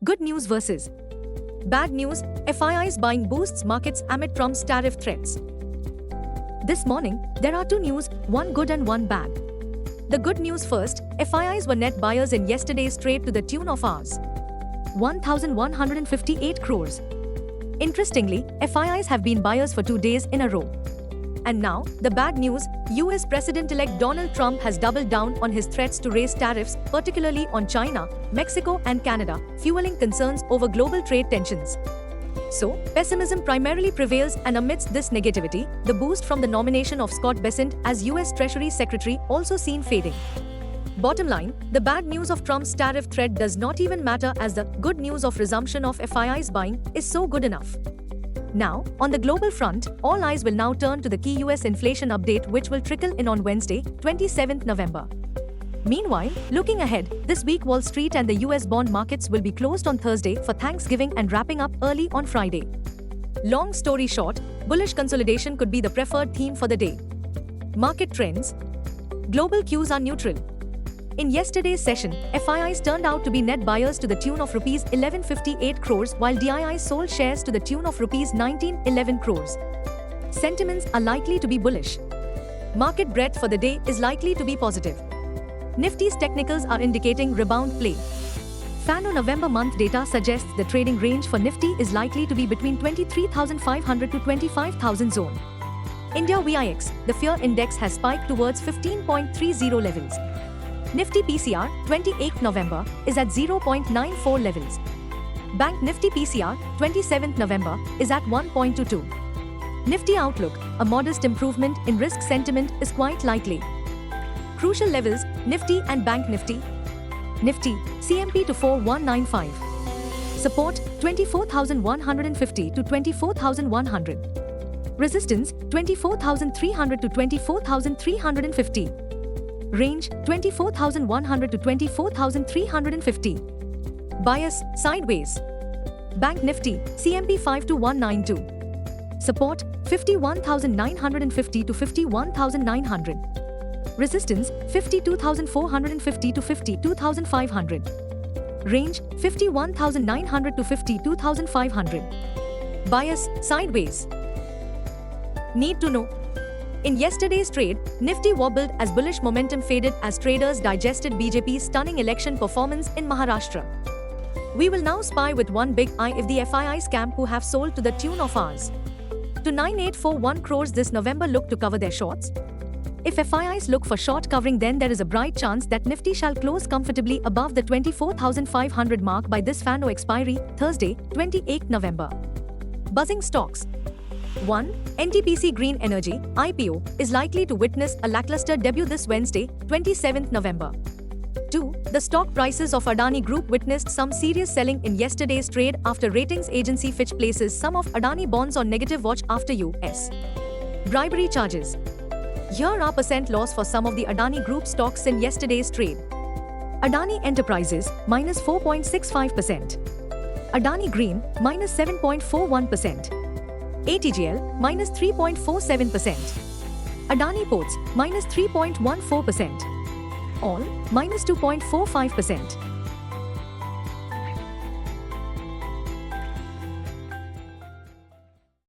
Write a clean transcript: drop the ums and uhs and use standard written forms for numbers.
Good news versus bad news. FII's buying boosts markets amid Trump's tariff threats. This morning, there are two news, one good and one bad. The good news first, FIIs were net buyers in yesterday's trade to the tune of Rs. 1,158 crores. Interestingly, FIIs have been buyers for 2 days in a row. And now, the bad news, US President-elect Donald Trump has doubled down on his threats to raise tariffs, particularly on China, Mexico and Canada, fueling concerns over global trade tensions. So, pessimism primarily prevails, and amidst this negativity, the boost from the nomination of Scott Bessent as US Treasury Secretary also seen fading. Bottom line, the bad news of Trump's tariff threat does not even matter, as the good news of resumption of FII's buying is so good enough. Now, on the global front, all eyes will now turn to the key US inflation update, which will trickle in on Wednesday, 27th November. Meanwhile, looking ahead, this week Wall Street and the US bond markets will be closed on Thursday for Thanksgiving and wrapping up early on Friday. Long story short, bullish consolidation could be the preferred theme for the day. Market trends. Global cues are neutral. In yesterday's session, FIIs turned out to be net buyers to the tune of Rs 1158 crores, while DIIs sold shares to the tune of Rs 1911 crores. Sentiments are likely to be bullish. Market breadth for the day is likely to be positive. Nifty's technicals are indicating rebound play. FANO November month data suggests the trading range for Nifty is likely to be between 23,500 to 25,000 zone. India VIX, the fear index has spiked towards 15.30 levels. Nifty PCR, 28th November, is at 0.94 levels. Bank Nifty PCR, 27th November, is at 1.22. Nifty outlook, a modest improvement in risk sentiment is quite likely. Crucial levels, Nifty and Bank Nifty. Nifty, CMP to 4195. Support, 24,150 to 24,100. Resistance, 24,300 to 24,350. Range, 24,100 to 24,350. Bias, sideways. Bank Nifty, CMP 5 to 192. Support, 51,950 to 51,900. Resistance, 52,450 to 52,500. Range, 51,900 to 52,500. Bias, sideways. Need to know. In yesterday's trade, Nifty wobbled as bullish momentum faded as traders digested BJP's stunning election performance in Maharashtra. We will now spy with one big eye if the FII scam who have sold to the tune of Rs. to 9841 crores this November look to cover their shorts. If FIIs look for short covering, then there is a bright chance that Nifty shall close comfortably above the 24,500 mark by this FANO expiry, Thursday, 28th November. Buzzing stocks. 1. NTPC Green Energy, IPO, is likely to witness a lackluster debut this Wednesday, 27th November. 2. The stock prices of Adani Group witnessed some serious selling in yesterday's trade after ratings agency Fitch places some of Adani bonds on negative watch after US bribery charges. Here are percent loss for some of the Adani Group stocks in yesterday's trade. Adani Enterprises, minus 4.65%. Adani Green, minus 7.41%. ATGL, minus 3.47%. Adani Ports, minus 3.14%. All, minus 2.45%.